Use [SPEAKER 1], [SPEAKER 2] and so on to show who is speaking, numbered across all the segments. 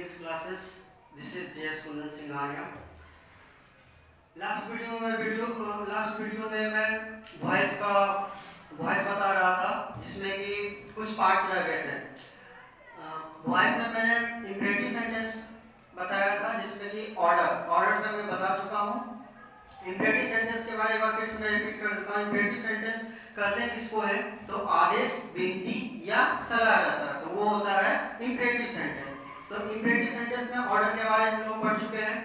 [SPEAKER 1] English classes. This is JS Kundan Singhania. Last video में मैं voice बता रहा था, जिसमें कि कुछ पार्ट्स रह गए थे। वॉइस में मैंने इंपरेटिव सेंटेंस बताया था, जिसमें कि ऑर्डर तक मैं बता चुका हूँ। इंपरेटिव सेंटेंस के बारे में एक बार फिर से मैं रिपीट कर देता हूँ। इंपरेटिव सेंटेंस कहते हैं किसको है, तो आदेश, विनती या सलाह रहता है, तो वो होता है इंपरेटिव सेंटेंस। तो इंपरेटिव सेंटेंस में ऑर्डर के बारे में हम लोग पढ़ चुके हैं।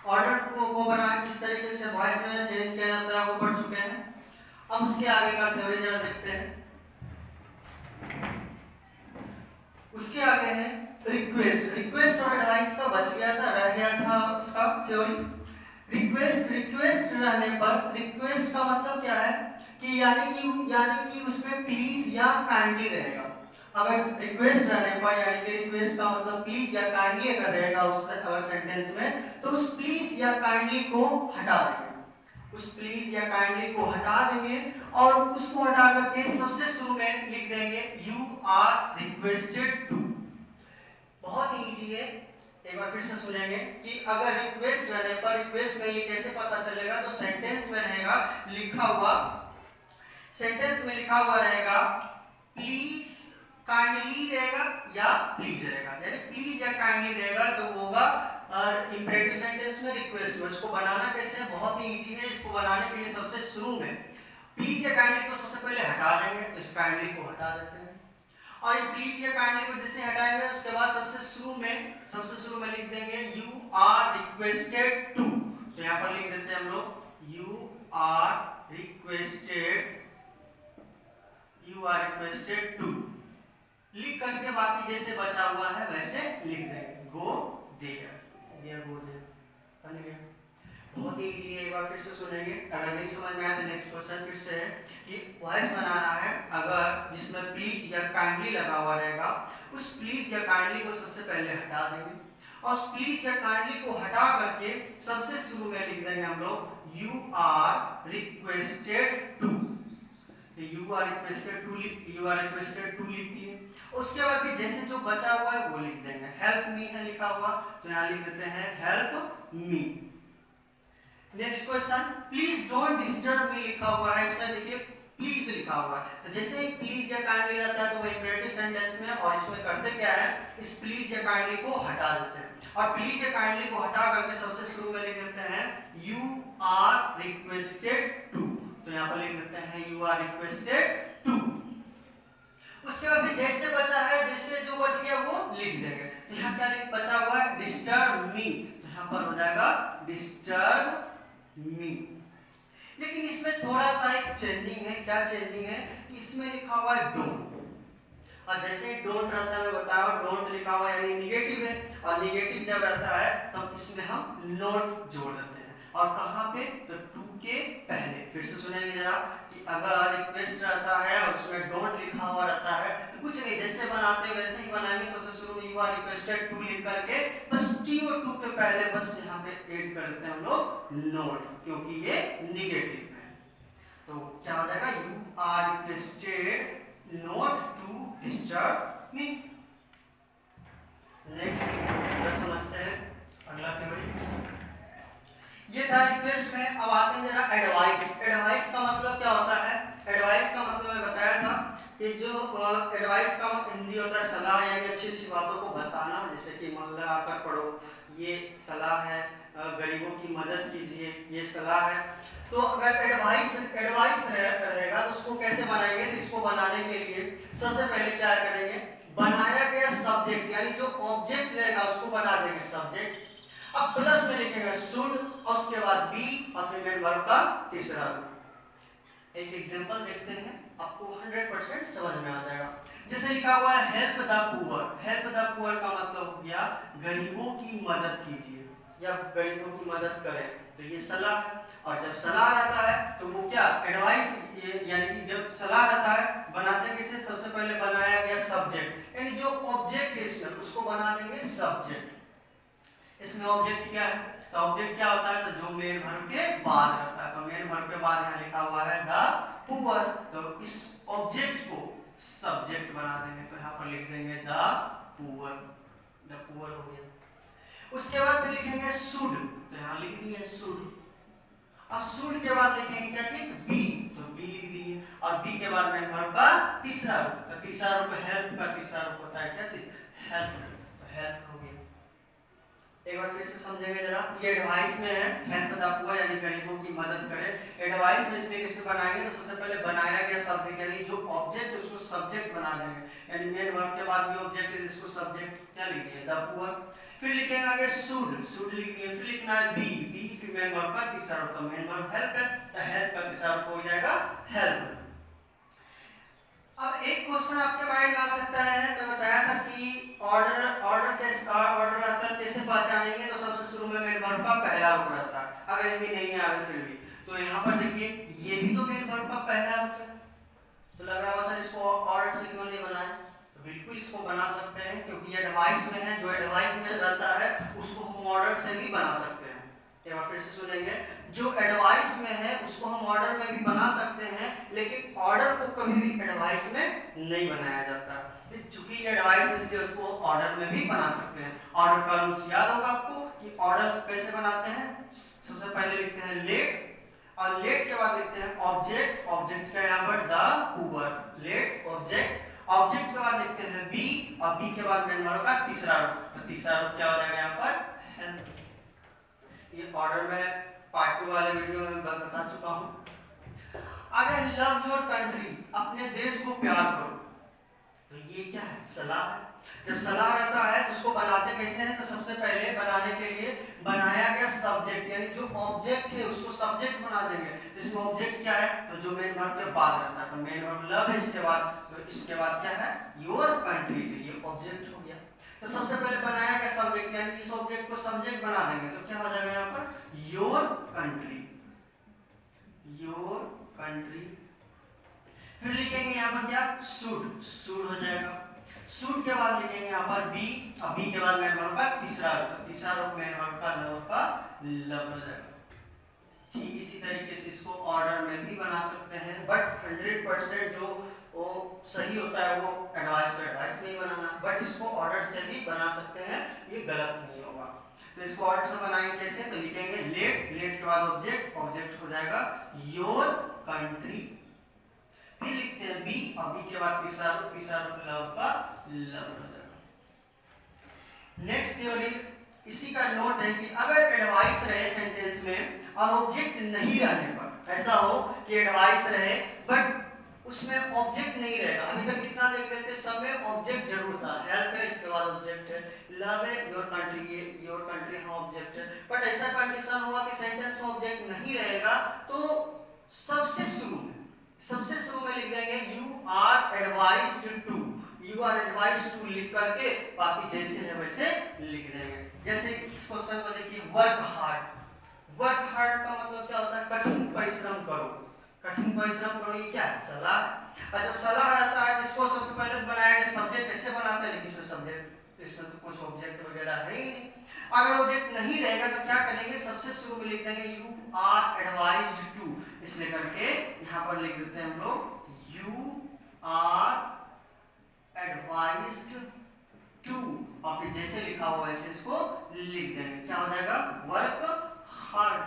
[SPEAKER 1] ऑर्डर को बनाना किस तरीके से वॉइस में चेंज किया जाता है वो पढ़ चुके हैं। अब उसके आगे का थ्योरी जरा देखते हैं। उसके आगे है रिक्वेस्ट और एडवाइस का बच गया था, रह गया था उसका थ्योरी। रिक्वेस्ट रहने पर, रिक्वेस्ट का मतलब क्या है कि यानी कि उसमें प्लीज या काइंडली रहेगा। अगर रिक्वेस्ट रहने पर, यानी कि रिक्वेस्ट का मतलब प्लीज या काइंडली अगर रहेगा उस अगर सेंटेंस में, तो उस प्लीज या काइंडली को हटा देंगे। उस प्लीज या काइंडली को हटा देंगे और उसको हटा करके सबसे शुरू में लिख देंगे यू आर रिक्वेस्टेड टू। बहुत ही इजी है, एक बार फिर से सुनेंगे कि अगर रिक्वेस्ट रहने पर, रिक्वेस्ट में ये कैसे पता चलेगा, तो सेंटेंस में रहेगा सेंटेंस में लिखा हुआ रहेगा प्लीज काइंडली रहेगा या प्लीज रहेगा, यानी प्लीज या काइंडली रहेगा तो होगा इंपरेटिव सेंटेंस में रिक्वेस्ट में। इसको बनाना कैसे है, बहुत ही इजी है। इसको बनाने के लिए सबसे शुरू में प्लीज या काइंडली को सबसे पहले हटा देंगे, तो इस काइंडली को हटा देते हैं। और ये प्लीज या काइंडली को जैसे हटाएंगे उसके बाद सबसे शुरू में लिख देंगे यू आर रिक्वेस्टेड टू। तो यहाँ पर लिख देते हैं हम लोग यू आर रिक्वेस्टेड टू। लिख करके बाकी जैसे बचा हुआ है वैसे लिख देंगे गो देयर या गो देयर, बन गया। बहुत ही इजी है, एक बार फिर से सुनेंगे। अगर नहीं समझ में आया तो नेक्स्ट क्वेश्चन फिर से है कि वॉइस बनाना है अगर जिसमें प्लीज या काइंडली लगा हुआ रहेगा, उस प्लीज या काइंडली को सबसे पहले हटा देंगे और उस प्लीज या काइंडली को हटा करके सबसे शुरू में लिख देंगे हम लोग you are requested to. You are requested to लिख दिए। उसके बाद भी जैसे जो बचा हुआ है वो लिख देंगे। हेल्प मी है लिखा हुआ, तो यहाँ लिख देते हैं help me. Next question, please don't disturb me लिखा हुआ है, इसमें देखिए प्लीज लिखा हुआ है। तो जैसे ही प्लीज या काइंडली रहता है तो वो इंपरेटिव सेंटेंस में, और इसमें करते क्या है, इस प्लीज या काइंडली को हटा देते हैं और प्लीज या काइंडली को हटा करके सबसे शुरू में लिख देते हैं यू आर रिक्वेस्टेड टू। तो यहाँ पर लिख देते हैं यू आर रिक्वेस्टेड टू। उसके बाद भी जैसे बचा है, जैसे जो बच गया वो लिख देंगे। तो यहाँ क्या बचा हुआ है, डिस्टर्ब मी, तो यहाँ पर हो जाएगा डिस्टर्ब मी। लेकिन इसमें थोड़ा सा एक चेंजिंग है। क्या चेंजिंग है, इसमें लिखा हुआ है डोंट, और जैसे ही डोंट रहता है मैं बताया, डोंट लिखा हुआ यानी निगेटिव है, और निगेटिव जब रहता है तब इसमें हम नोट जोड़ देते हैं। और कहाँ पे, तो टू के पहले। फिर से सुनेंगे जरा कि अगर रिक्वेस्ट रहता है और उसमें डोंट लिखा हुआ रहता है तो कुछ नहीं, जैसे बनाते हैं वैसे ही बनाएंगे। सबसे शुरू में यू आर रिक्वेस्टेड टू लिख करके बस टी और टू के पहले बस यहाँ पे ऐड कर देते हैं हम लोग नोट, क्योंकि ये निगेटिव है। तो क्या हो जाएगा, you are requested not to disturb me. Next समझते हैं अगला थ्योरी। ये था रिक्वेस्ट में। अब आते हैं जरा एडवाइस। एडवाइस का मतलब क्या होता है, एडवाइस का मतलब मैं बताया था कि जो एडवाइस का हिंदी होता है सलाह, यानी अच्छी अच्छी बातों को बताना। जैसे कि मन लगाकर पढ़ो, ये सलाह है, गरीबों की मदद कीजिए, ये सलाह है। तो अगर एडवाइस रहेगा तो उसको कैसे बनाएंगे, तो इसको बनाने के लिए सबसे पहले क्या करेंगे, बनाया गया सब्जेक्ट यानी जो ऑब्जेक्ट रहेगा उसको बना देंगे सब्जेक्ट। अब प्लस में लिखेंगे शुड और उसके बाद बी और फिर मेन वर्ब का तीसरा रूप। एक एग्जांपल देखते हैं, आपको 100% समझ में आ जाएगा। जैसे लिखा हुआ है help the poor. Help the poor का मतलब हो गया गरीबों की मदद कीजिए या गरीबों की मदद करें, तो ये सलाह है। और जब सलाह रहता है तो वो क्या, एडवाइस, यानी कि जब सलाह रहता है बनाते कैसे, सबसे पहले बनाया गया सब्जेक्ट, यानी जो ऑब्जेक्ट है इसमें उसको बना देंगे सब्जेक्ट। इसमें ऑब्जेक्ट क्या है, तो ऑब्जेक्ट क्या होता है, तो जो मेन वर्ब के बाद रहता है। तो मेन वर्ब के बाद यहाँ लिखा हुआ है द पुअर, तो इस ऑब्जेक्ट को सब्जेक्ट बना देंगे। तो यहाँ पर लिख देंगे द पुअर। द पुअर हो गया। उसके बाद फिर लिखेंगे शुड, तो यहाँ लिख दिए शुड। और शुड के बाद लिखेंगे क्या चीज, बी, तो बी लिख दिए। और बी के बाद मेन वर्ब का तीसरा रूप, तो तीसरा रूप हेल्प का तीसरा रूप होता है क्या चीज, हेल्प, तो हेल्प हो गया। एक बार फिर से समझेंगे जरा, ये एडवाइस में है, हेल्प द पुअर यानी गरीबों की मदद करे। एडवाइस में इसलिए किससे बनाएंगे, तो सबसे पहले बनाया गया शब्द यानी जो ऑब्जेक्ट उसको सब्जेक्ट बना देंगे, यानी मेन वर्ब के बाद ये ऑब्जेक्ट है जिसको सब्जेक्ट क्या लिख दिए, द पुअर। फिर लिखेंगे आगे शुड, शुड लिख दिए। फिर लिखना है बी, बी फिर मेन वर्ब का तीसरा रूप, तो मेन वर्ब हेल्प है, तो हेल्प का तीसरा रूप हो जाएगा हेल्प। अब एक क्वेश्चन आपके माइंड में आ सकता है, मैं बताया था कि ऑर्डर कैसे ऑर्डर आता है, कैसे पहचानेंगे, तो सबसे शुरू में मेन वर्ब का पहला रूप रहता है, अगर ये भी नहीं आवे फिर भी, तो यहाँ पर देखिए ये भी तो मेन वर्ब का पहला रूप है, तो लग रहा होगा सर इसको ऑर्डर से क्यों नहीं बनाए, तो बिल्कुल इसको बना सकते हैं, क्योंकि ये एडवाइस में है, जो एडवाइस में रहता है उसको हम ऑर्डर से भी बना सकते हैं। एक बार फिर से सुनेंगे, जो एडवाइस में है उसको हम ऑर्डर में भी बना सकते हैं, लेकिन ऑर्डर को कभी भी एडवाइस में नहीं बनाया जाता, चूंकि ये एडवाइस में इसलिए उसको ऑर्डर में भी बना सकते हैं। ऑर्डर का रूल्स याद होगा आपको कि ऑर्डर कैसे बनाते हैं, सबसे पहले लिखते हैं लेट, और लेट के बाद लिखते हैं ऑब्जेक्ट, ऑब्जेक्ट का यहाँ पर the poor, let object, object के बाद लिखते हैं बी, और बी के बाद मेन वर्ब का तीसरा रूप, तो तीसरा रूप क्या हो जाएगा यहाँ पर हेल्प। ये ऑर्डर में पार्ट 2 वाले वीडियो में बता चुका हूँ। अगर लव योर कंट्री, अपने देश को प्यार करो, तो ये क्या है, सलाह है। जब सलाह रहता है तो उसको बनाते कैसे हैं, तो सबसे पहले बनाने के लिए बनाया गया सब्जेक्ट यानी जो ऑब्जेक्ट है उसको सब्जेक्ट बना देंगे, तो इसमें ऑब्जेक्ट क्या है, तो जो मेन वर्ब के बाद रहता है, तो मेन वर्ब लव है, इसके बाद तो इसके बाद क्या है योर कंट्री, तो ये ऑब्जेक्ट हो गया। तो सबसे पहले बनाया गया सब्जेक्ट यानी इस ऑब्जेक्ट को सब्जेक्ट बना देंगे, तो क्या हो जाएगा यहाँ per your country, your country. फिर लिखेंगे यहाँ पर क्या शुड, शुड हो जाएगा। शुड के बाद लिखेंगे यहाँ पर बी, और बी के बाद मेन वर्ब का तीसरा रूप, तीसरा रूप मेन वर्ब का लव हो जाएगा। ठीक इसी तरीके से इसको ऑर्डर में भी बना सकते हैं, बट 100% जो वो सही होता है वो एडवाइस में ही बनाना, बट इसको ऑर्डर से भी बना सकते हैं, ये गलत नहीं होगा। तो इसको ऑर्डर से बनाएंगे कैसे, तो लिखेंगे लेट, लेट के बाद ऑब्जेक्ट, ऑब्जेक्ट हो जाएगा योर कंट्री। फिर लिखते हैं बी, और बी के बाद तीसरा रूप लव का लव हो जाएगा। नेक्स्ट थ्योरी, इसी का नोट है कि अगर एडवाइस रहे सेंटेंस में और ऑब्जेक्ट नहीं रहने पर, ऐसा हो कि एडवाइस रहे बट उसमें ऑब्जेक्ट नहीं रहेगा, अभी तक कितना देख रहे थे, सब में ऑब्जेक्ट जरूर था, हेल्प है इसके बाद ऑब्जेक्ट है, लव है योर कंट्री, ये योर कंट्री हाँ ऑब्जेक्ट है, बट ऐसा कंडीशन हुआ कि सेंटेंस में ऑब्जेक्ट नहीं रहेगा, तो सबसे शुरू में लिख देंगे you are advised to, you are advised to लिख करके बाकी जैसे है वैसे लिख देंगे। जैसे इस क्वेश्चन को देखिए, वर्क हार्ड, वर्क हार्ड का मतलब क्या होता है, कठिन परिश्रम करो, कठिन परिश्रम करो, ये क्या है सलाह। और जब सलाह रहता है जिसको सबसे पहले बनाया गया सब्जेक्ट कैसे बनाते हैं, लेकिन इसमें सब्जेक्ट, इसमें तो कुछ ऑब्जेक्ट वगैरह है ही नहीं। अगर ऑब्जेक्ट नहीं रहेगा तो क्या करेंगे, सबसे शुरू में लिख देंगे यू आर एडवाइज्ड टू, इसलिए करके यहाँ पर लिख देते हैं हम लोग यू आर एडवाइज्ड टू, और फिर जैसे लिखा हुआ है ऐसे इसको लिख देंगे, क्या हो जाएगा वर्क हार्ड।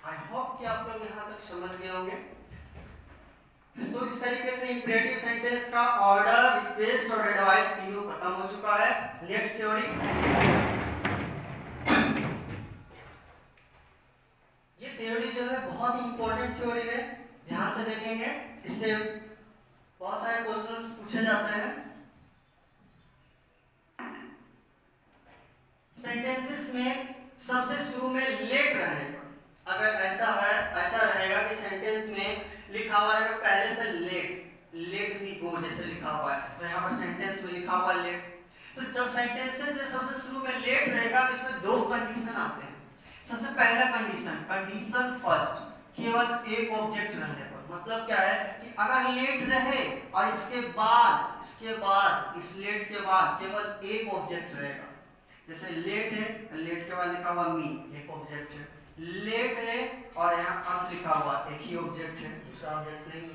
[SPEAKER 1] आई होप कि आप लोग यहाँ तक समझ गए होंगे। तो इस तरीके से इंपरेटिव सेंटेंस का ऑर्डर, रिक्वेस्ट और एडवाइस तीनों खत्म हो चुका है। नेक्स्ट थ्योरी, ये थ्योरी जो है बहुत ही इंपॉर्टेंट थ्योरी है, ध्यान से देखेंगे, इससे बहुत सारे क्वेश्चंस पूछे जाते हैं। सेंटेंसेस में सबसे शुरू में लेट रहने पर, अगर ऐसा रहेगा कि सेंटेंस में लिखा हुआ रहेगा पहले से लेट मी गो जैसे लिखा हुआ है, तो यहाँ पर सेंटेंस में लिखा हुआ लेट, तो जब सेंटेंसेस में सबसे शुरू में लेट रहेगा तो इसमें दो कंडीशन आते हैं। सबसे पहला कंडीशन फर्स्ट, केवल एक ऑब्जेक्ट रहने पर, मतलब क्या है कि अगर लेट रहे और इसके बाद इस लेट के बाद केवल एक ऑब्जेक्ट रहेगा, जैसे लेट है, लेट के बाद लिखा हुआ मी, एक ऑब्जेक्ट है, लेट है और यहाँ अस लिखा हुआ, एक ही ऑब्जेक्ट है, दूसरा ऑब्जेक्ट नहीं है।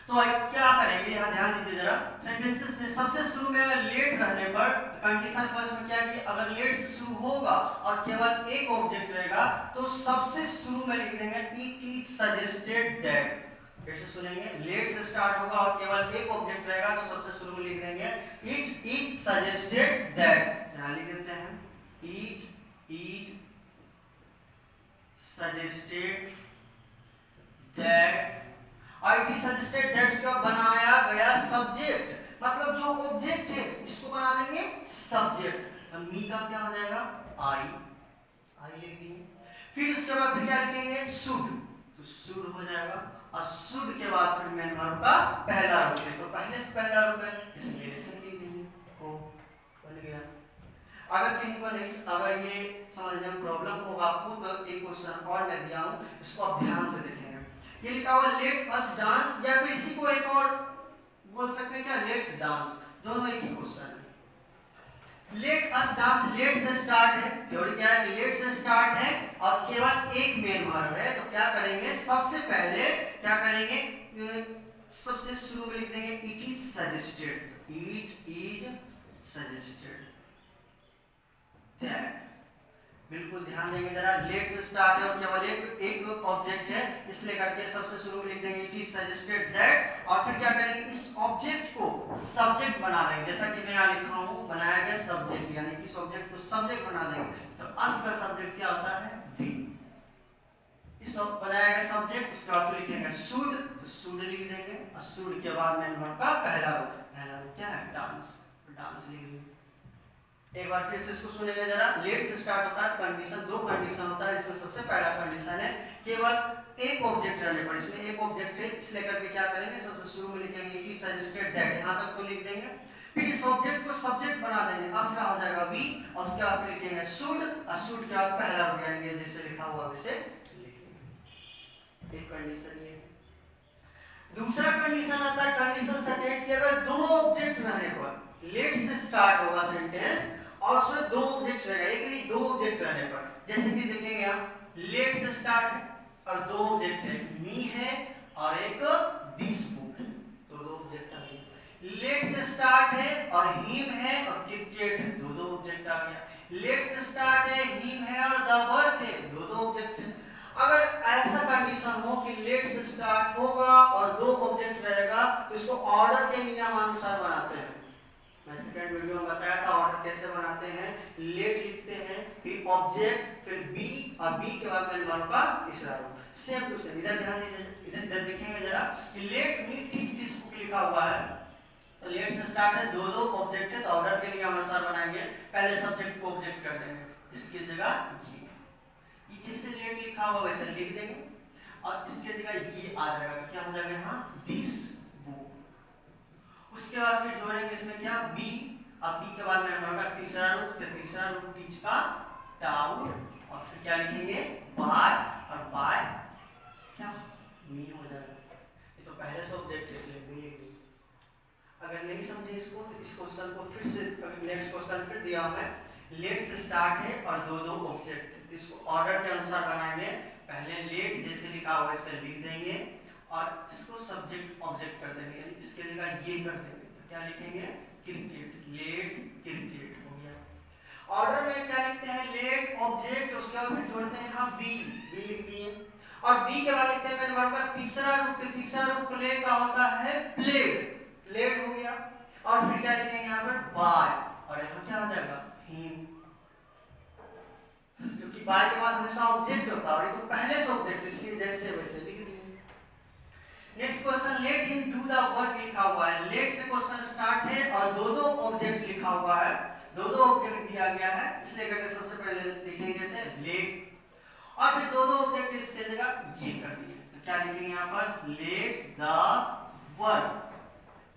[SPEAKER 1] तो क्या करेंगे, यहाँ ध्यान दीजिए जरा, सेंटेंसेस में सबसे शुरू में अगर लेट रहने पर कंडीशन फर्स्ट में क्या कि अगर लेट से शुरू होगा और केवल एक ऑब्जेक्ट रहेगा तो सबसे शुरू में लिख देंगे इट इज सजेस्टेड दैट। फिर से सुनेंगे, लेट से स्टार्ट होगा और केवल एक ऑब्जेक्ट रहेगा तो सबसे शुरू में लिख देंगे इट इज सजेस्टेड दैट। यहाँ लिख देते हैं it is suggested that, IT suggested that's का बनाया गया सब्जेक्ट, मतलब जो ऑब्जेक्ट है इसको बना देंगे सब्जेक्ट। तो मी का क्या हो जाएगा आई लिख दिए। फिर उसके बाद फिर क्या लिखेंगे शुड, तो शुड हो जाएगा और शुड के बाद फिर मेन वर्ब का पहला रूप है, तो पहले से पहला रूप है इसलिए लेसन लिख देंगे को बन गया। अगर किसी को नहीं, अगर ये समझने में प्रॉब्लम होगा आपको तो एक क्वेश्चन और मैं दिया हूं, इसको आप ध्यान से देखेंगे। ये लिखा हुआ लेट अस डांस, या फिर इसी को एक और बोल सकते हैं क्या, लेट्स डांस, दोनों एक ही क्वेश्चन है। लेट अस डांस लेट से स्टार्ट है, थ्योरी क्या है कि लेट से स्टार्ट है और केवल एक मेन वर्ब है, तो क्या करेंगे सबसे पहले क्या करेंगे, सबसे शुरू में लिख देंगे it is suggested, it is suggested that. बिल्कुल ध्यान देंगे जरा, लेट से स्टार्ट है और केवल एक ऑब्जेक्ट है इसलिए करके सबसे शुरू में लिख देंगे इट इज सजेस्टेड दैट, और फिर क्या करेंगे इस ऑब्जेक्ट को सब्जेक्ट बना देंगे, जैसा कि मैं यहाँ लिखा हूँ बनाया गया सब्जेक्ट, यानी कि इस ऑब्जेक्ट को सब्जेक्ट बना देंगे। तो अस का सब्जेक्ट क्या होता है वी, इस बनाया गया सब्जेक्ट, उसके बाद फिर लिखेंगे शुड, तो शुड लिख देंगे और शुड के बाद मेन वर्ब का पहला रूप क्या है डांस, डांस लिख देंगे। एक बार फिर से इसको सुनेंगे जरा, लेट से स्टार्ट होता है कंडीशन, दो कंडीशन होता है, इसमें सबसे पहला कंडीशन है केवल एक ऑब्जेक्ट रहने पर, इसमें एक ऑब्जेक्ट है इसलिए करके क्या करेंगे सबसे शुरू में लिखेंगे इट इज सजेस्टेड दैट, यहां तक को लिख देंगे। फिर इस ऑब्जेक्ट को सब्जेक्ट बना देंगे, अस का हो जाएगा वी, और उसके बाद फिर लिखेंगे शुड, और शुड के बाद पहला रूप यानी ये जैसे लिखा हुआ वैसे लिख देंगे। एक कंडीशन ये। दूसरा कंडीशन आता है कंडीशन सेकंड, कि अगर दो ऑब्जेक्ट रहने पर लेट से स्टार्ट होगा सेंटेंस और उसमें दो ऑब्जेक्ट रहेगा, एक नहीं दो ऑब्जेक्ट रहने पर, जैसे कि देखेंगे आप लेट से स्टार्ट है और दो ऑब्जेक्ट है, मी है और एक दिस बुक है, तो दो ऑब्जेक्ट आ गए। लेट से स्टार्ट है और हिम है और क्रिकेट है, दो दो ऑब्जेक्ट आ गया। लेट से स्टार्ट है, हिम है और द वर्क है, दो दो ऑब्जेक्ट है। अगर ऐसा कंडीशन हो कि लेट से स्टार्ट होगा और दो ऑब्जेक्ट रहेगा तो इसको ऑर्डर के नियमानुसार बनाते हैं। मैं सेकंड वीडियो में बताया था ऑर्डर कैसे बनाते हैं, लेट लिखते हैं फिर ऑब्जेक्ट फिर बी और बी के बाद मेन वर्ब का तीसरा रूप, सेम टू सेम। इधर ध्यान दीजिए, इधर देखेंगे जरा कि let me teach this book लिखा हुआ है, तो लेट से स्टार्ट है, दो दो ऑब्जेक्ट है, तो ऑर्डर के नियमानुसार बनाएंगे, पहले सब्जेक्ट को ऑब्जेक्ट कर देंगे, इसकी जगह ये जैसे लेट लिखा हुआ वैसे लिख देंगे और इसके जगह ये आ जाएगा, तो क्या हो जाएगा यहाँ दिस बुक। उसके बाद फिर जोड़ेंगे इसमें क्या बी, अब बी के बाद में हमारा तीसरा रूप, तो तीसरा रूप टीच का टाउन, और फिर क्या लिखेंगे बाय, और बाय क्या मी हो जाएगा, ये तो पहले से ऑब्जेक्ट है इसलिए मी लिख दिया। अगर नहीं समझे इसको तो इस क्वेश्चन को फिर से नेक्स्ट क्वेश्चन फिर दिया मैं, लेट से स्टार्ट है और दो दो ऑब्जेक्ट, इसको ऑर्डर के अनुसार बनाएंगे, पहले लेट जैसे लिखा हुआ वैसे लिख देंगे और इसको सब्जेक्ट ऑब्जेक्ट कर देंगे, यानी इसके जगह ये कर देंगे, तो क्या लिखेंगे क्रिकेट, लेट क्रिकेट हो गया। ऑर्डर में क्या लिखते हैं लेट ऑब्जेक्ट, उसके बाद फिर जोड़ते हैं यहाँ बी, बी लिख दिए और बी के बाद लिखते हैं मेन वर्ब का तीसरा रूप, तो तीसरा रूप प्ले का होता है प्लेड, प्लेड हो गया। और फिर क्या लिखेंगे यहाँ पर बाय, और यहाँ क्या हो जाएगा हिम, जो कि बाय के बाद हमेशा ऑब्जेक्ट होता है और ये तो पहले से ऑब्जेक्ट इसलिए जैसे वैसे लिख दिए। Next question let him do the work लिखा हुआ है, लेट से क्वेश्चन स्टार्ट है और दो दो ऑब्जेक्ट लिखा हुआ है, दो दो ऑब्जेक्ट दिया गया है, इसलिए करके सबसे पहले लिखेंगे जैसे लेट और फिर दो दो ऑब्जेक्ट इसके जगह ये कर दिए, तो क्या लिखेंगे यहाँ पर let the work,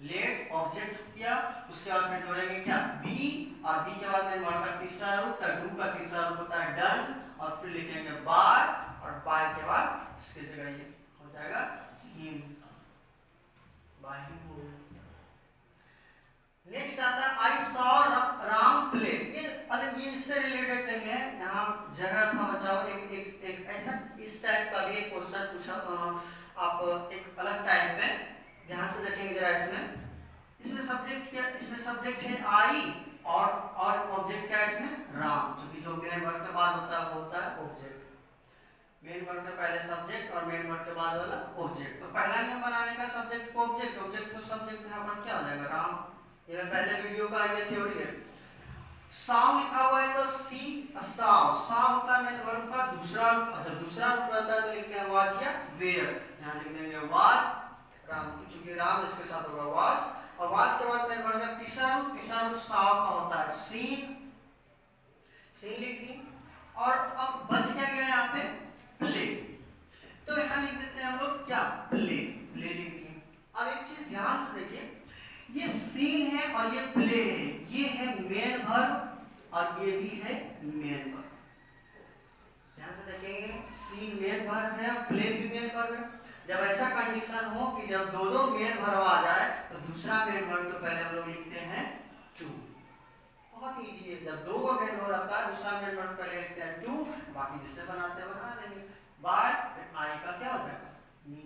[SPEAKER 1] let object किया, उसके बाद में जोड़ेंगे क्या बी और बी के बाद में वर्ब का तीसरा रूप, डू का तीसरा रूप होता है डन, और फिर लिखेंगे बाय और बाय के बाद इसकी जगह ये हो जाएगा हिम, बाय हिम हो गया। नेक्स्ट आता है आई सॉ राम प्ले, ये अलग ये इससे रिलेटेड नहीं है, यहाँ जगह था बचाओ, एक ऐसा इस टाइप का भी एक क्वेश्चन पूछा आप एक अलग टाइप है ध्यान से देखेंगे जरा इसमें सब्जेक्ट क्या, इसमें सब्जेक्ट है आई और ऑब्जेक्ट क्या है इसमें राम, क्योंकि जो मेन वर्ब के बाद होता है वो होता है ऑब्जेक्ट। मेन वर्ब के पहले सब्जेक्ट और मेन वर्ब के बाद वाला ऑब्जेक्ट। तो पहला नियम बनाने का सब्जेक्ट को ऑब्जेक्ट, ऑब्जेक्ट को सब्जेक्ट, यहाँ पर क्या हो जाएगा राम। ये पहले वीडियो का ये थ्योरी है। साव लिखा हुआ है तो सी साव, साव का मेन वर्ब का दूसरा रूप, अच्छा दूसरा रूप रहता है तो लिखते हैं वाज या वेयर। यहाँ लिख देंगे वाज राम, क्योंकि राम इसके साथ होगा वाज, और वाज के बाद मेन वर्ब का तीसरा रूप साव का होता है सीन, सीन लिख दी। और अब बच क्या गया यहाँ पे प्ले, तो यहाँ लिख देते हैं हम लोग क्या प्ले, प्ले लिख दिए। अब एक चीज ध्यान से देखिए, ये सीन है और ये प्ले है, ये है मेन वर्ब और ये भी है मेन वर्ब। ध्यान से देखेंगे सीन मेन वर्ब है, प्ले भी मेन वर्ब है। जब ऐसा कंडीशन हो कि जब दो मेन वर्ब आ जाए तो दूसरा मेन वर्ब तो पहले हम लोग लिखते हैं टू। बहुत इजी है, जब दो मेन वर्ब आता है दूसरा मेन वर्ब पहले लिखते हैं टू, बाकी जिससे बनाते हैं बना लेंगे। बाय आई का क्या हो जाएगा मी,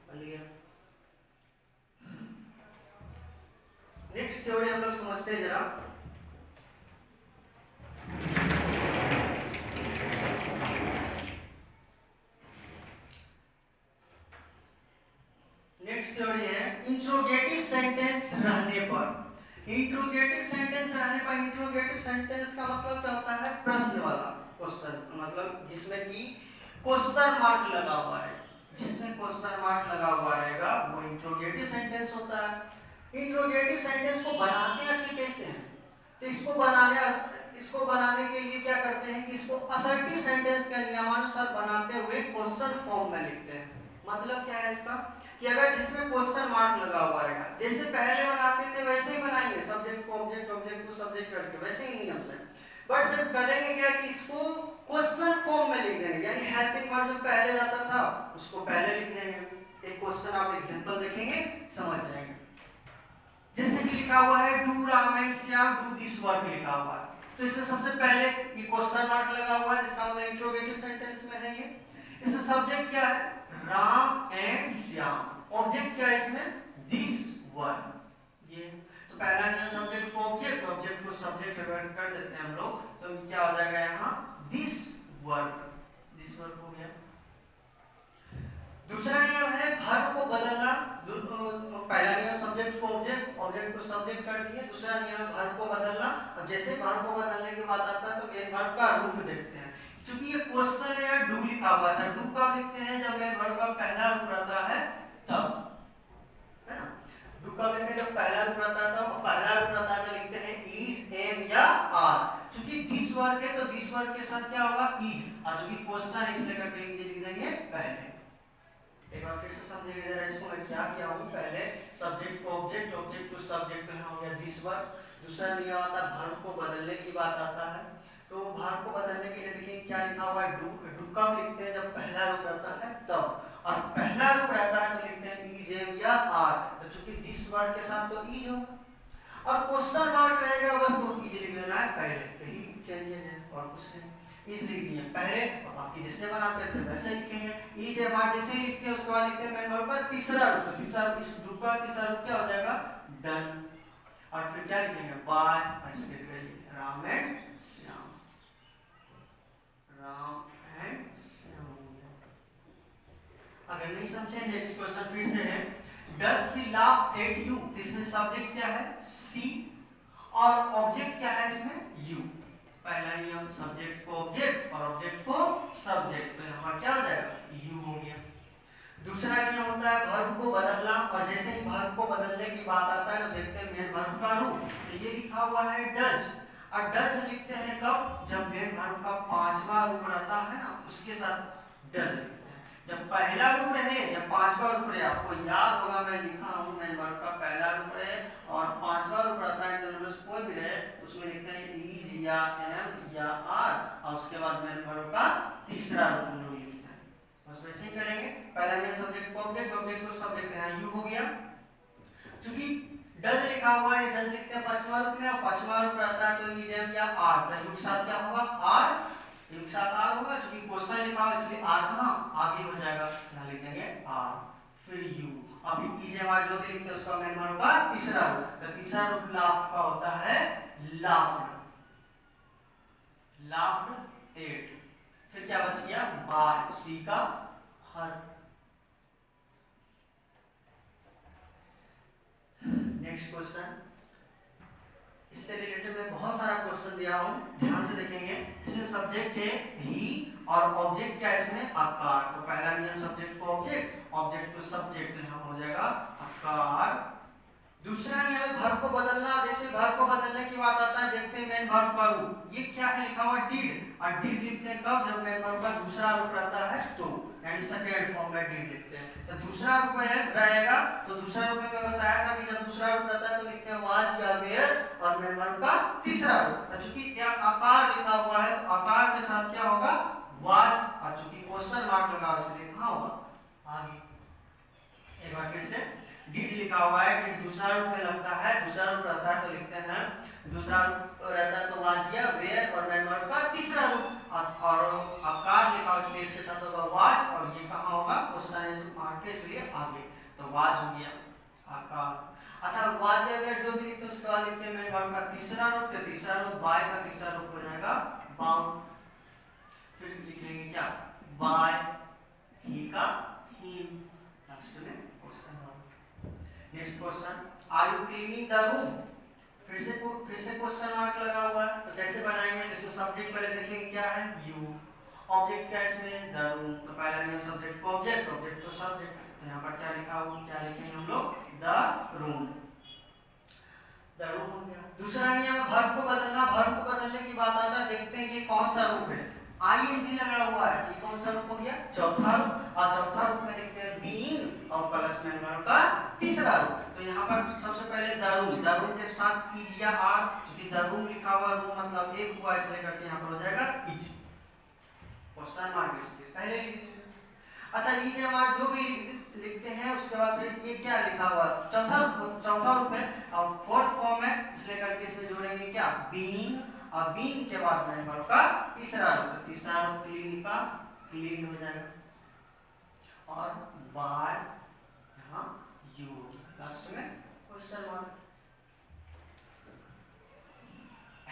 [SPEAKER 1] बोलिए। नेक्स्ट थ्योरी हम लोग समझते हैं जरा। नेक्स्ट थ्योरी है इंट्रोगेटिव सेंटेंस रहने पर। इंट्रोगेटिव सेंटेंस रहने पर, इंट्रोगेटिव सेंटेंस का मतलब क्या होता है प्रश्न वाला क्वेश्चन, मतलब जिसमें कि क्वेश्चन मार्क लगा हुआ है, जिसमें क्वेश्चन मार्क लगा हुआ रहेगा वो इंट्रोगेटिव सेंटेंस होता है। इंट्रोगेटिव सेंटेंस को बनाते हैं कैसे हैं, तो इसको बनाने के लिए क्या करते हैं कि इसको असर्टिव सेंटेंस के नियमानुसार बनाते हुए क्वेश्चन फॉर्म में लिखते हैं। मतलब क्या है इसका कि अगर जिसमें क्वेश्चन मार्क लगा हुआ रहेगा, जैसे पहले बनाते थे वैसे ही बनाएंगे, सब्जेक्ट को ऑब्जेक्ट, ऑब्जेक्ट को सब्जेक्ट करके वैसे ही नियम से, बट जब करेंगे क्या कि इसको क्वेश्चन फॉर्म में लिख देंगे, यानी हेल्पिंग वर्ब जो पहले रहता था उसको पहले लिख देंगे। एक क्वेश्चन आप एग्जांपल देखेंगे समझ जाएंगे। जैसे कि लिखा हुआ है do Ram and Shyam do this work लिखा हुआ है, तो इसमें सबसे पहले ये क्वेश्चन मार्क लगा हुआ है जिसका मतलब इंट्रोगेटिव सेंटेंस में है ये। इसमें सब्जेक्ट क्या है राम एंड श्याम, ऑब्जेक्ट क्या है इसमें दिस वर्क। ये तो पहला नियम सब्जेक्ट को ऑब्जेक्ट, ऑब्जेक्ट को सब्जेक्ट कर देते हैं हम लोग, तो क्या हो जाएगा यहाँ दिस वर्क, दिस वर्क हो गया। दूसरा नियम है वर्ब को बदलना। पहला नियम सब्जेक्ट को ऑब्जेक्ट, ऑब्जेक्ट को सब्जेक्ट कर दिए। दूसरा नियम वर्ब को बदलना। अब जैसे वर्ब को बदलने की बात आता है तो मेन वर्ब का रूप देखते हैं। क्योंकि ये क्वेश्चन है यार, डू लिखा हुआ था, डू कब लिखते हैं जब मेन वर्ब का पहला रूप रहता है तब, है ना। डू कब लिखते हैं जब पहला रूप रहता है, तो पहला रूप रहता है तो लिखते हैं इज, एम या आर। क्योंकि दिस वर्ग है तो दिस वर्ग के साथ क्या होगा इज, और क्योंकि क्वेश्चन इसलिए करके इज लिख देंगे पहले। एक बार फिर से समझिए जरा इसको, मैं क्या किया हूं, पहले सब्जेक्ट को ऑब्जेक्ट, ऑब्जेक्ट को सब्जेक्ट, तो यहां हो गया दिस वर्ग। दूसरा नियम आता है वर्ब को बदलने की बात आता है, तो वर्ब को बदलने के लिए देखिए क्या लिखा हुआ है डू। डू कब लिखते हैं जब पहला रूप रहता है तब, और पहला रूप रहता है तो लिखते हैं इज, एम या आर। तो चूंकि दिस वर्ड के साथ तो इज होगा, और क्वेश्चन मार्क रहेगा बस तो इज लिख देना है पहले, यही चेंजेस है और कुछ नहीं। इज लिख दिए पहले और बाकी जैसे बनाते थे वैसे लिखेंगे। इज, एम, आर जैसे ही लिखते हैं उसके बाद लिखते हैं मेन वर्ब का तीसरा रूप, तो तीसरा रूप इस डू का तीसरा रूप क्या हो जाएगा डन, और फिर क्या लिखेंगे बाय, और इसके लिए राम एंड श्याम, राम एंड श्याम। अगर नहीं समझे नेक्स्ट क्वेश्चन फिर से है does she laugh at you, इसमें सब्जेक्ट क्या है सी और ऑब्जेक्ट क्या है इसमें यू। पहला नियम सब्जेक्ट को ऑब्जेक्ट और ऑब्जेक्ट को सब्जेक्ट, तो यहाँ पर क्या हो जाएगा यू हो गया। दूसरा नियम होता है वर्ब को बदलना, और जैसे ही वर्ब को बदलने की बात आता है तो देखते हैं मेन वर्ब का रूप, तो ये लिखा हुआ है डज, और डज लिखते हैं कब जब मेन वर्ब का पांचवा रूप रहता है ना उसके साथ डज लिखते हैं। जब पहला रूप रहे या पांचवा रूप रहे, आपको याद होगा मैं लिखा हूं मेन वर्ब का पहला रूप रहे और पांचवा रूप रहता है, दोनों में कोई भी रहे उसमें लिखते हैं इज या एम या आर, और उसके बाद मेन वर्ब का तीसरा रूप हम लोग लिखते हैं। बस वैसे ही करेंगे, पहला नियम सब्जेक्ट को ऑब्जेक्ट, ऑब्जेक्ट को सब्जेक्ट, यहाँ यू हो गया। क्योंकि डज लिखा हुआ है, डज लिखते हैं पांचवा रूप में, और पांचवा रूप रहता है तो इज, एम या आर, तो यू के साथ क्या होगा आर, यू के साथ आर होगा, क्योंकि क्वेश्चन लिखा हुआ इसलिए आर कहां आगे हो जाएगा, यहाँ लिख देंगे आर फिर यू। अभी EJMR जो भी लिखते हैं उसका मेन वर्ब का तीसरा रूप, तो तीसरा रूप लाफ का होता है लाफ्ड, लाफ्ड एट। फिर क्या बच गया बाय, सी का हर। नेक्स्ट क्वेश्चन, इससे रिलेटेड मैं बहुत सारा क्वेश्चन दिया हूं, ध्यान से देखेंगे। इसमें सब्जेक्ट है ही और ऑब्जेक्ट क्या है इसमें आकार। तो पहला नियम सब्जेक्ट को ऑब्जेक्ट, ऑब्जेक्ट को सब्जेक्ट, तो यहाँ हो जाएगा आकार। दूसरा नियम है वर्ब को बदलना। जैसे वर्ब को बदलने की बात आता है, देखते हैं मेन वर्ब का रूप। ये क्या है लिखा हुआ डिड, और डिड लिखते हैं कब, जब मेन वर्ब का दूसरा रूप रहता है तो, यानी सेकंड फॉर्म में डिड लिखते हैं। तो दूसरा रूप रहेगा, तो दूसरा रूप में मैं बताया था कि जब दूसरा रूप रहता है तो लिखते हैं वाज या वेयर, और मेन वर्ब का तीसरा रूप। तो चूंकि यहाँ आकार लिखा हुआ है तो आकार के साथ क्या होगा वाज, और चूंकि क्वेश्चन मार्क लगा इसलिए कहां होगा आगे। एक बार फिर से, डिड लिखा हुआ है, डिड दूसरा रूप में लगता है, दूसरा रूप रहता है तो लिखते हैं, दूसरा रूप रहता है तो वाज या वेयर, और मेन वर्ब का तीसरा रूप, और आकार लिखा हुआ इसलिए इसके साथ होगा वाज, और ये कहां होगा क्वेश्चन मार्क के इसलिए आगे, तो वाज हो गया आकार। अच्छा वाज या वेयर जो भी लिखते हैं उसके बाद लिखते हैं मेन वर्ब का तीसरा रूप, तो तीसरा रूप बाय का तीसरा रूप हो जाएगा बाउंड। फिर लिखेंगे क्या बाय, ही का हिम, लास्ट में question mark. Next question, are you cleaning the room. फिर से क्वेश्चन मार्क लगा हुआ है, तो कैसे बनाएंगे। इसमें सब्जेक्ट पहले देखेंगे क्या है यू, ऑब्जेक्ट क्या है इसमें द रूम, तो पहला नियम सब्जेक्ट को ऑब्जेक्ट, ऑब्जेक्ट को सब्जेक्ट। तो यहाँ पर क्या लिखा हुआ, क्या लिखेंगे हम लोग द रूम, द रूम हो गया। दूसरा नियम वर्ब को बदलना। वर्ब को बदलने की बात आता है, देखते हैं ये कौन सा रूप है, आईएनजी लगा हुआ है, ये कौन सा रूप हो गया चौथा रूप, और चौथा रूप में लिखते हैं बीइंग और प्लस मेन वर्ब का तीसरा रूप। तो यहाँ पर सबसे पहले द रूम, द रूम के साथ इज या आर, क्योंकि द रूम लिखा हुआ रूम मतलब एक हुआ इसलिए करके यहाँ पर हो जाएगा इज, क्वेश्चन मार्क इसलिए पहले लिख दीजिए। अच्छा इज या आर जो भी लिखते हैं उसके बाद फिर ये क्या लिखा हुआ चौथा रूप है और फोर्थ फॉर्म है, इसलिए करके इसमें जोड़ेंगे क्या बीइंग, और बीइंग के बाद मेन वर्ब का तीसरा रूप, तो तीसरा रूप क्लीन का क्लीन हो जाएगा, और बाय यहाँ यू, लास्ट में question mark.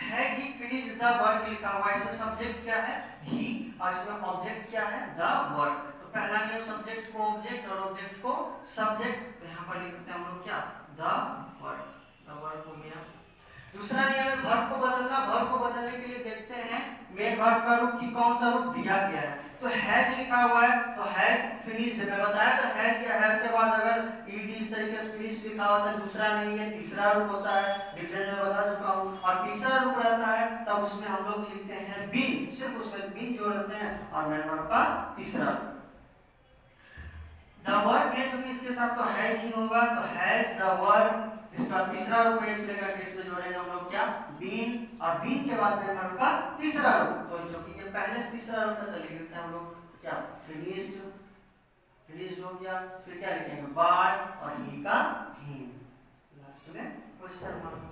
[SPEAKER 1] Has he finished the work लिखा हुआ है, इसमें सब्जेक्ट क्या है ही, और इसमें ऑब्जेक्ट क्या है द वर्क। तो पहला नियम सब्जेक्ट को ऑब्जेक्ट और ऑब्जेक्ट को सब्जेक्ट, तो यहाँ पर लिखते हैं हम लोग क्या द वर्क हो गया। दूसरा नियम है वर्ब को बदलना। वर्ब को बदलने के लिए देखते हैं मेन वर्ब का रूप की कौन सा रूप दिया गया है, तो हैज लिखा हुआ है, तो हैज फिनिश्ड मैं बताया था, हैज या हैव के बाद अगर ईडी इस तरीके से फिनिश लिखा होता है दूसरा नहीं है तीसरा रूप होता है, डिफरेंस मैं बता चुका हूँ। और तीसरा रूप रहता है तब उसमें हम लोग लिखते हैं बीन, सिर्फ उसमें बीन जोड़ देते हैं, और मेन वर्ब का तीसरा रूप। द वर्क है क्योंकि इसके साथ तो हैज ही होगा, तो हैज द वर्क, इसका तीसरा रूप है इसलिए करके इसमें जोड़ेंगे हम लोग क्या बीन, और बीन के बाद मेन वर्ब का तीसरा रूप, तो जो कि ये पहले से तीसरा रूप है तो लिख देते हैं हम लोग क्या फिनिश्ड, फिनिश्ड हो गया। फिर क्या लिखेंगे बाय और ही का हिम, लास्ट में क्वेश्चन मार्क।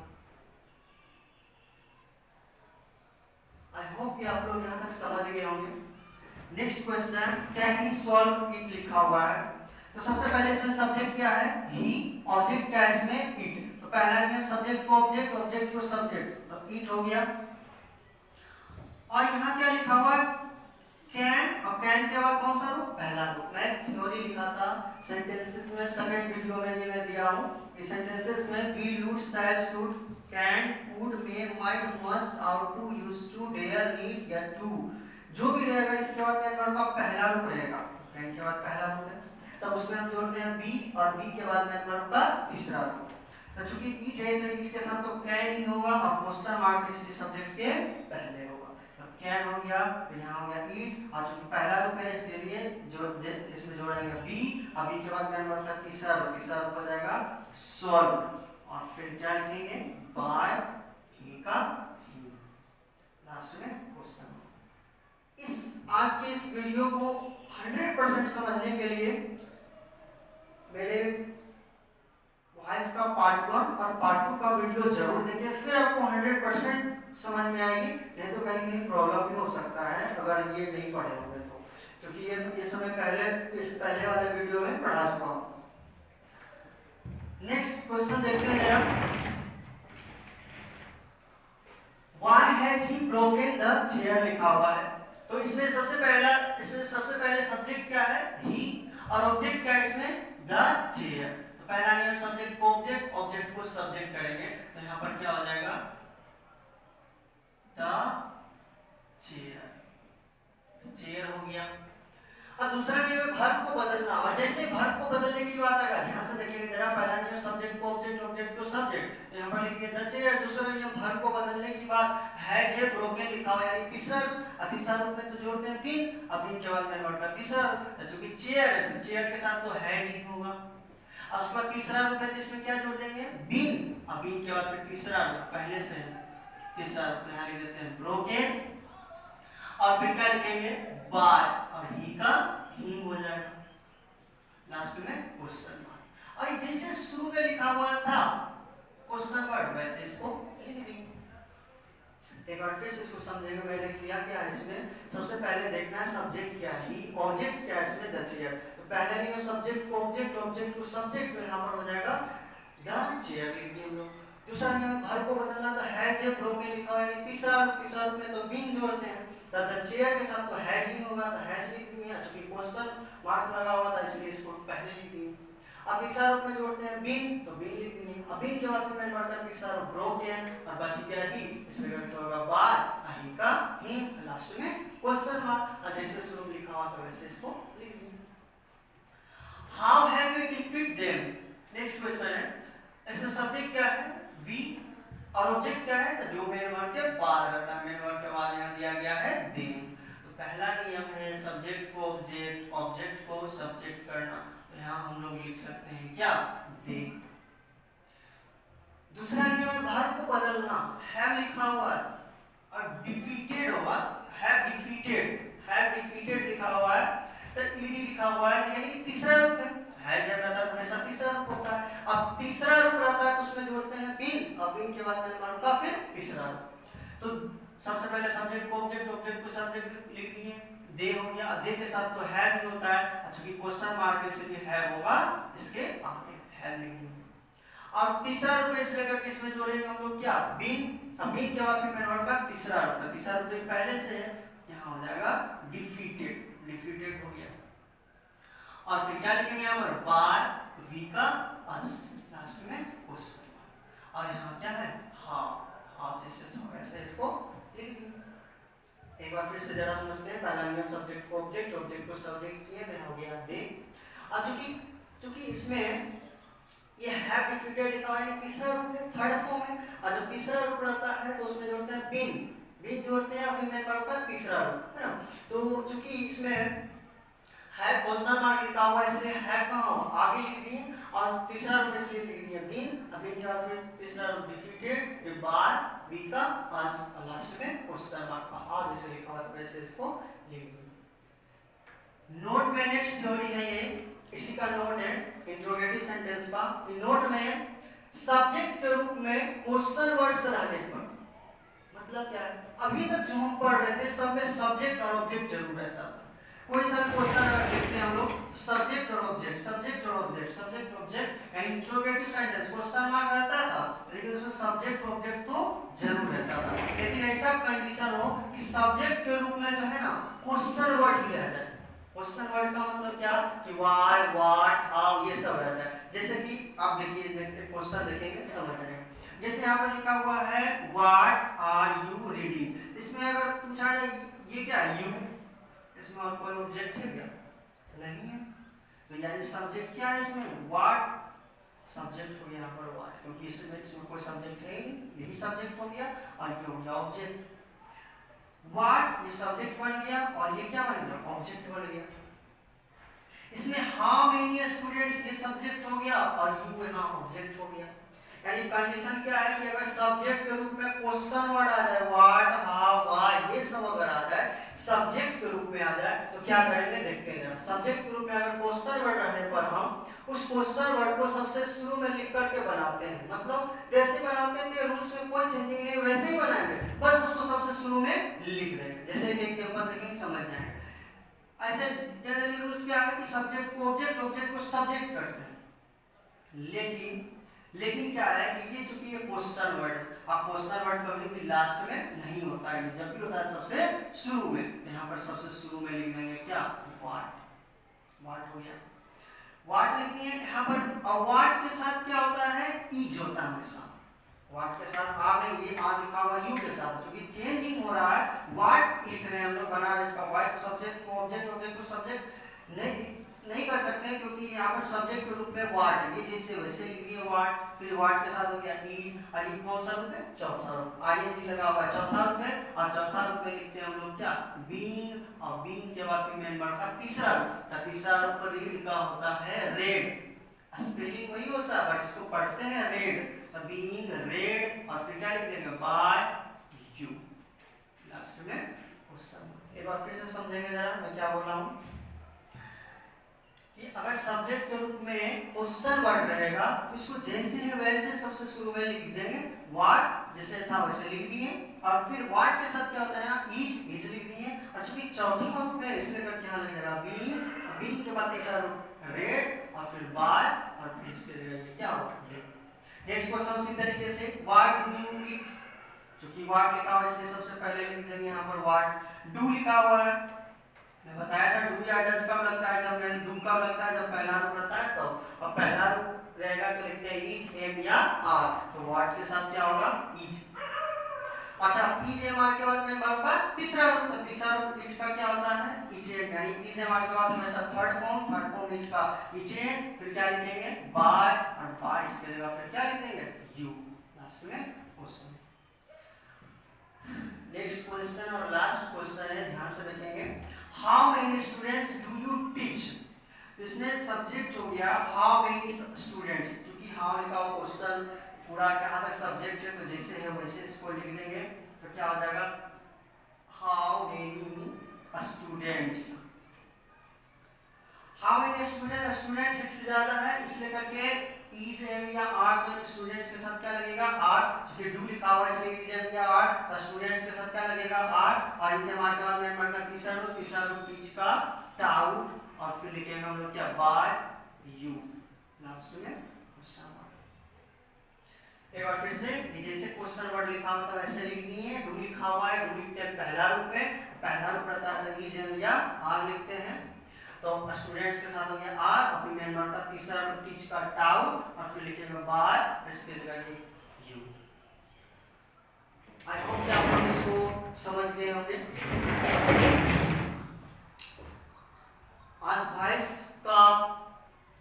[SPEAKER 1] आई होप कि आप लोग यहां तक समझ गए होंगे। Next question, can he solve it लिखा हुआ है, तो सबसे पहले इसमें सब्जेक्ट क्या है ही, ऑब्जेक्ट क्या है इसमें इट, तो पहला नियम सब्जेक्ट को ऑब्जेक्ट, ऑब्जेक्ट को सब्जेक्ट, तो इट हो गया। और यहाँ क्या लिखा हुआ कैन, और कैन के बाद कौन सा रूप पहला रूप। मैं थ्योरी लिखा था सेंटेंसेस में, सेकंड वीडियो में ये मैं दिया हूँ, इस सेंटेंसेस में we would shall should can could may might must ought to used to dare need या टू, जो भी रहेगा इसके बाद मेन वर्ब का पहला रूप रहेगा, कैन के बाद पहला रूप है तब उसमें हम जोड़ते हैं बी, और बी के बाद मेन वर्ब का तीसरा रूप। तो चूंकि ईट है तो ईट के साथ तो कैन ही होगा, और क्वेश्चन मार्क इसलिए सब्जेक्ट के पहले होगा, तो कैन हो गया, फिर यहाँ हो गया ईट, और चूंकि पहला रूप है इसके लिए जो इसमें जोड़ेंगे बी, और बी के बाद मेन वर्ब का तीसरा रूप हो जाएगा सॉल्व्ड, और फिर क्या लिखेंगे बाय ही का ही, लास्ट में क्वेश्चन। इस आज के इस वीडियो को 100% समझने के लिए मेरे वॉइस का पार्ट 1 और पार्ट 2 का वीडियो जरूर देखें, फिर आपको 100% समझ में आएगी, नहीं तो कहीं कहीं प्रॉब्लम भी हो सकता है अगर ये नहीं पढ़े होंगे तो, क्योंकि ये समय पहले इस पहले वाले वीडियो में पढ़ा चुका हूँ। नेक्स्ट क्वेश्चन देखते हैं जरा। Why has he broken the chair लिखा हुआ है। तो इसमें सबसे पहले सब्जेक्ट क्या है, ही, और ऑब्जेक्ट क्या है इसमें, द चेयर। तो पहला नियम सब्जेक्ट को ऑब्जेक्ट, ऑब्जेक्ट को सब्जेक्ट करेंगे, तो यहाँ पर क्या हो जाएगा, द चेयर, चेयर हो गया। और दूसरा नियम है वर्ब को बदलना, और जैसे वर्ब को बदलने की बात आएगा, ध्यान से देखिए जरा, पहला नियम सब्जेक्ट को ऑब्जेक्ट, ऑब्जेक्ट को सब्जेक्ट, तो यहाँ पर लिख दिया द चेयर। दूसरा नियम वर्ब को बदलने की बात, हैज है ब्रोकन लिखा हुआ, यानी तीसरा रूप, और तीसरा रूप में तो जोड़ते हैं बीन, अब बीन के बाद मेन वर्ब का तीसरा रूप, चूंकि चेयर है तो चेयर के साथ तो हैज ही होगा। अब उसके बाद तीसरा रूप है तो इसमें क्या जोड़ देंगे, बीन, और बीन के बाद फिर तीसरा रूप, पहले से तीसरा रूप यहाँ लिख देते हैं ब्रोकन, और फिर क्या लिखेंगे, बाय, और ही का ही हो जाएगा, लास्ट में क्वेश्चन मार्क। और जैसे शुरू में लिखा हुआ था क्वेश्चन वर्ड, वैसे इसको लिख देंगे। एक बार फिर से इसको समझेंगे, मैंने किया क्या है इसमें, सबसे पहले देखना है सब्जेक्ट क्या है, ही, ऑब्जेक्ट क्या है इसमें, द चेयर। तो पहले नियम सब्जेक्ट को ऑब्जेक्ट, ऑब्जेक्ट को सब्जेक्ट, तो यहाँ पर हो जाएगा द चेयर लिख दिए हम लोग। दूसरा नियम वर्ब को बदलना, तो हैज है ब्रोकन लिखा हुआ है, तीसरा रूप में तो बीन जोड़ते हैं, तो द चेयर के साथ तो हैज ही होगा, तो हैज लिख दिए, क्योंकि क्वेश्चन मार्क लगा हुआ था इसलिए इसको पहले लिख दिए। अब तीसरा रूप में जोड़ते हैं बीन, तो बीन लिख दिए, अब बीन के बाद में वर्ब का तीसरा रूप ब्रोकन, और बच गया ही, इसलिए क्या होगा, बाय, ही का ही, लास्ट में क्वेश्चन मार्क, और जैसे शुरू में लिखा हुआ था वैसे इसको लिख दिए। How have we defeat them, next question है, इसमें सब्जेक्ट क्या है, वी, और ऑब्जेक्ट क्या है, तो जो मेन वर्ब के बाद रहता है, मेन वर्ब के बाद यहाँ दिया गया है देम। तो पहला नियम है सब्जेक्ट को ऑब्जेक्ट, ऑब्जेक्ट को सब्जेक्ट करना, तो यहाँ हम लोग लिख सकते हैं क्या, देम। दूसरा नियम है वर्ब को बदलना, हैव लिखा हुआ है और डिफीटेड होगा, हैव डिफीटेड लिखा हुआ है, तो ईडी लिखा हुआ है, यानी तीसरा रूप है, हैज जब रहता है तो हमेशा तीसरा रूप होता है। अब तीसरा रूप रहता है तो उसमें जोड़ते हैं बीन, और बीन के बाद में वर्ब का फिर तीसरा रूप। तो सबसे पहले सब्जेक्ट को ऑब्जेक्ट, ऑब्जेक्ट को सब्जेक्ट लिख दिए, दे हो गया, दे के साथ तो हैव भी होता है, अच्छा कि क्वेश्चन मार्क से भी हैव होगा, इसके आगे हैव लिख दिए। और तीसरा रूप इस लेकर के इसमें जोड़ेंगे हम लोग क्या, बीन, अब बीन के बाद फिर मेन वर्ब का तीसरा रूप, तो तीसरा रूप तो पहले से है, यहाँ हो जाएगा डिफीटेड, डिफीटेड हो गया। और फिर क्या लिखेंगे यहाँ पर, बाय, वी का अस, लास्ट में क्वेश्चन मार्क, और यहाँ क्या है, हाउ, हाउ जैसे था वैसे इसको लिख दिए। एक बार फिर से जरा समझते हैं, पहला नियम सब्जेक्ट को ऑब्जेक्ट, ऑब्जेक्ट को सब्जेक्ट किए, तो हो गया दे। और चूंकि इसमें ये हैव डिफीटेड लिखा हुआ है, तीसरा रूप है, थर्ड फॉर्म है, और जब तीसरा रूप रहता है तो उसमें जोड़ते हैं बीन, बीन जोड़ते हैं, और फिर मेन वर्ब का तीसरा रूप है ना। तो चूंकि इसमें है क्वेश्चन मार्क लिखा हुआ है, इसलिए है कहाँ आगे लिख दिए, और तीसरा रूप इसलिए लिख दिया बीन, अब बीन के बाद फिर तीसरा रूप डिफीटेड, फिर बाय, वी का अस, और लास्ट में क्वेश्चन मार्क का हाउ जैसे लिखा हुआ था वैसे इसको लिख दिए। नोट में नेक्स्ट थ्योरी है ये, इसी का नोट है इंट्रोगेटिव सेंटेंस का। नोट में सब्जेक्ट के रूप में क्वेश्चन वर्ड्स रहने पर मतलब क्या है, अभी तक जो हम पढ़ रहे थे सब में सब्जेक्ट और ऑब्जेक्ट जरूर रहता था। कोई सा क्वेश्चन अगर देखते हैं हम लोग, सब्जेक्ट और ऑब्जेक्ट, सब्जेक्ट और object, subject object, and interrogative sentence question mark रहता था, लेकिन उसमें सब्जेक्ट ऑब्जेक्ट तो जरूर रहता था। लेकिन ऐसा कंडीशन हो कि सब्जेक्ट के रूप में जो है ना क्वेश्चन वर्ड ही रह जाए। क्वेश्चन वर्ड का मतलब क्या, कि व्हाई, व्हाट, हाउ, ये सब रहता है। जैसे कि आप देखिए, क्वेश्चन देखेंगे समझ जाएंगे। जैसे यहाँ पर लिखा हुआ है व्हाट आर यू रीडिंग, इसमें अगर पूछा जाए ये क्या है, यू, इसमें और कोई ऑब्जेक्ट है क्या, नहीं है, तो यानी सब्जेक्ट क्या है इसमें, व्हाट, सब्जेक्ट हो गया यहाँ पर व्हाट, क्योंकि इसमें कोई सब्जेक्ट है ही, यही सब्जेक्ट हो गया, और ये हो गया ऑब्जेक्ट। व्हाट ये सब्जेक्ट बन गया, और ये क्या बन गया, ऑब्जेक्ट बन गया। इसमें हाउ मेनी स्टूडेंट्स ये सब्जेक्ट हो गया, और यू यहाँ ऑब्जेक्ट हो गया। यानी कंडीशन क्या है कि अगर सब्जेक्ट के रूप में क्वेश्चन वर्ड आ जाए, व्हाट, हाउ, व्हाई, ये सब अगर आ जाए, सब्जेक्ट के रूप में आ जाए, तो क्या करेंगे देखते हैं जरा। सब्जेक्ट के रूप में अगर क्वेश्चन वर्ड रहने पर हम उस क्वेश्चन वर्ड को सबसे शुरू में लिख करके बनाते हैं, मतलब जैसे बनाते थे रूल्स में कोई चेंजिंग नहीं, वैसे ही बनाएंगे, बस उसको सबसे शुरू में लिख देंगे। जैसे एक एग्जांपल देखेंगे समझ जाएंगे। ऐसे जनरली रूल्स क्या है कि सब्जेक्ट को ऑब्जेक्ट, ऑब्जेक्ट को सब्जेक्ट करते हैं, लेकिन लेकिन क्या है कि ये चूंकि ये क्वेश्चन वर्ड, अब क्वेश्चन वर्ड कभी भी लास्ट में नहीं होता है, ये जब भी होता है सबसे शुरू में। तो यहाँ पर सबसे शुरू में लिख देंगे क्या, व्हाट। व्हाट हो गया, व्हाट लिखनी है यहाँ पर। और व्हाट के साथ क्या होता है, इज होता है हमेशा। व्हाट के साथ आर नहीं, ये आर लिखा हुआ यू के साथ, क्योंकि चेंजिंग हो रहा है। व्हाट लिख रहे हैं हम लोग, बना रहे इसका वॉइस, सब्जेक्ट को ऑब्जेक्ट, ऑब्जेक्ट को सब्जेक्ट नहीं कर सकते हैं, क्योंकि यहाँ पर सब्जेक्ट के रूप में व्हाट है, ये जैसे वैसे लिख दिए व्हाट। फिर व्हाट के साथ हो गया इज, और ये कौन सा रूप है, चौथा रूप, आईएनजी लगा हुआ है, चौथा रूप है। और चौथा रूप में लिखते हैं हम लोग क्या, बीइंग, और बीइंग के बाद फिर मेन वर्ब का तीसरा रूप। तो तीसरा रूप पर रीड का होता है रेड, स्पेलिंग वही होता है बट इसको पढ़ते हैं रेड। तो बीइंग रेड, और फिर क्या लिख देंगे, बाय यू, लास्ट में क्वेश्चन। एक बार फिर से समझेंगे जरा मैं क्या बोल रहा हूँ। कि अगर सब्जेक्ट के रूप में क्वेश्चन वर्ड रहेगा तो इसको जैसे है वैसे सबसे शुरू में लिख देंगे, व्हाट जैसे था वैसे लिख दिए। और फिर व्हाट के साथ क्या होता है, यहाँ इज लिख दिए। और चूंकि चौथा रूप है इसलिए करके यहाँ लगेगा बीइंग, बीइंग के बाद तीसरा रूप रेड, और फिर बाय, और फिर इसके जगह ये क्या होगा। नेक्स्ट क्वेश्चन उसी तरीके से, व्हाट डू यू ईट, चूंकि व्हाट लिखा हुआ है इसलिए सबसे पहले लिख देंगे यहाँ पर व्हाट। डू लिखा हुआ है, मैं बताया था डू या डज कब लगता है, जब मैं डू कब लगता है, जब पहला रूप रहता है तो। और पहला रूप रहेगा तो लिखते हैं इज, एम या आर। तो व्हाट के साथ क्या होगा, इज। अच्छा, इज एम आर के बाद में वर्ब का तीसरा रूप, तो तीसरा रूप इट का क्या होता है, इटेड, यानी इज एम आर के बाद हमेशा थर्ड फॉर्म इट का इटेड। फिर क्या लिखेंगे, बाय, और बाय इसके जगह फिर क्या लिखेंगे, यू, लास्ट में क्वेश्चन। नेक्स्ट क्वेश्चन और लास्ट क्वेश्चन है, ध्यान से देखेंगे। How many students do you teach, तो इसमें सब्जेक्ट हो गया हाउ मेनी स्टूडेंट्स, क्योंकि हाउ लिखा हुआ क्वेश्चन पूरा कहाँ तक सब्जेक्ट है, तो जैसे है वैसे इसको लिख देंगे। तो क्या हो जाएगा, how many students, how many students, students एक से ज्यादा है इसलिए करके इज एम या आर, तो स्टूडेंट्स के साथ क्या लगेगा, आर, क्योंकि डू लिखा हुआ है इसलिए इज एम या आर, तो स्टूडेंट्स के साथ क्या लगेगा, आर। और इज एम आर के बाद में वर्ब का तीसरा रूप टीच का टाउट, और फिर लिखेंगे हम लोग क्या, बाय यू, लास्ट में क्वेश्चन वर्ड। एक बार फिर से, ये जैसे क्वेश्चन वर्ड लिखा होता है वैसे लिख दिए। डू लिखा हुआ है, डू लिखते हैं पहला रूप में, पहला रूप रहता है इज एम या आर लिखते हैं। तो स्टूडेंट्स के साथ हो गया आर, और फिर मेन वर्ब का तीसरा रूप टीच का टाउ, और फिर लिखेंगे बाय, इसके जगह ये यू। आई होप कि आप लोग इसको समझ गए होंगे। आज वॉइस का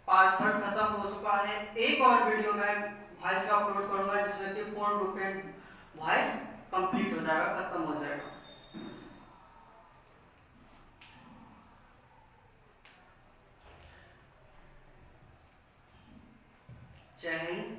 [SPEAKER 1] पार्ट 3 खत्म हो चुका है। एक और वीडियो में वॉइस का अपलोड करूंगा जिसमें कि पूर्ण रूप में वॉइस कंप्लीट हो जाएगा, खत्म हो जाएगा। जय हिंद।